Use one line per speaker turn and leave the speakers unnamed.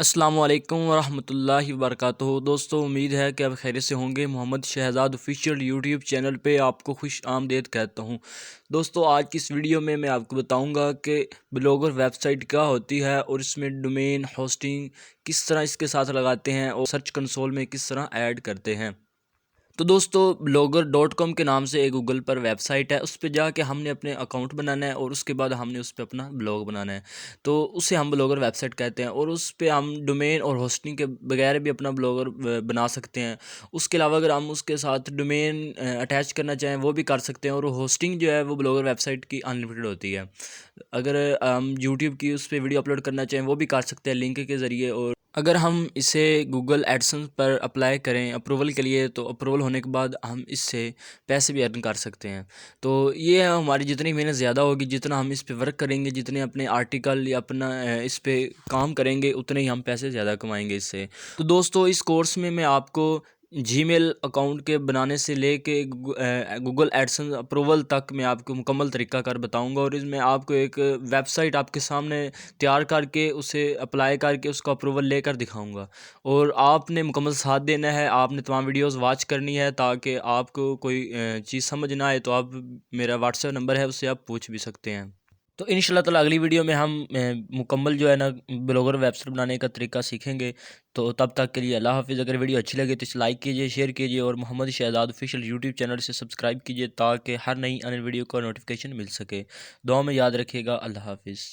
अस्सलामुअलैकुम वरहमतुल्लाहि वबरकातुहू। दोस्तों, उम्मीद है कि आप खैरियत से होंगे। Mohammad Shahzad official YouTube channel पे आपको खुश आमदीद कहता हूँ। दोस्तों, आज की इस वीडियो में मैं आपको बताऊंगा कि ब्लॉगर वेबसाइट क्या होती है और इसमें डोमेन होस्टिंग किस तरह इसके साथ लगाते हैं और सर्च कंसोल में किस तरह ऐड करते हैं। तो दोस्तों, blogger.com के नाम से एक गूगल पर वेबसाइट है। उस पर जाके हमने अपने अकाउंट बनाना है और उसके बाद हमने उस पर अपना ब्लॉग बनाना है। तो उसे हम ब्लॉगर वेबसाइट कहते हैं और उस पर हम डोमेन और होस्टिंग के बगैर भी अपना ब्लॉगर बना सकते हैं। उसके अलावा अगर हम उसके साथ डोमेन अटैच करना चाहें वो भी कर सकते हैं। और होस्टिंग जो है वो ब्लॉगर वेबसाइट की अनलिमिटेड होती है। अगर हम यूट्यूब की उस पर वीडियो अपलोड करना चाहें वो भी कर सकते हैं लिंक के ज़रिए। और अगर हम इसे गूगल एडसेंस पर अप्लाई करें अप्रूवल के लिए, तो अप्रूवल होने के बाद हम इससे पैसे भी अर्न कर सकते हैं। तो ये हमारी जितनी मेहनत ज़्यादा होगी, जितना हम इस पे वर्क करेंगे, जितने अपने आर्टिकल या अपना इस पे काम करेंगे, उतने ही हम पैसे ज़्यादा कमाएंगे इससे। तो दोस्तों, इस कोर्स में मैं आपको जीमेल अकाउंट के बनाने से लेके गूगल एडसेंस अप्रूवल तक मैं आपको मुकम्मल तरीका कार बताऊंगा। और इसमें आपको एक वेबसाइट आपके सामने तैयार करके उसे अप्लाई करके उसका अप्रूवल लेकर दिखाऊंगा। और आपने मुकम्मल साथ देना है, आपने तमाम वीडियोस वॉच करनी है ताकि आपको कोई चीज़ समझ ना आए तो आप मेरा व्हाट्सएप नंबर है उससे आप पूछ भी सकते हैं। तो इंशाल्लाह ताला अगली वीडियो में हम मुकम्मल जो है ना ब्लॉगर वेबसाइट बनाने का तरीका सीखेंगे। तो तब तक के लिए अल्लाह हाफ़िज़। अगर वीडियो अच्छी लगे तो इसे लाइक कीजिए, शेयर कीजिए और Mohammad Shahzad official YouTube channel से सब्सक्राइब कीजिए ताकि हर नई आने वीडियो का नोटिफिकेशन मिल सके। दुआ में याद रखिएगा। अल्लाह हाफ़िज़।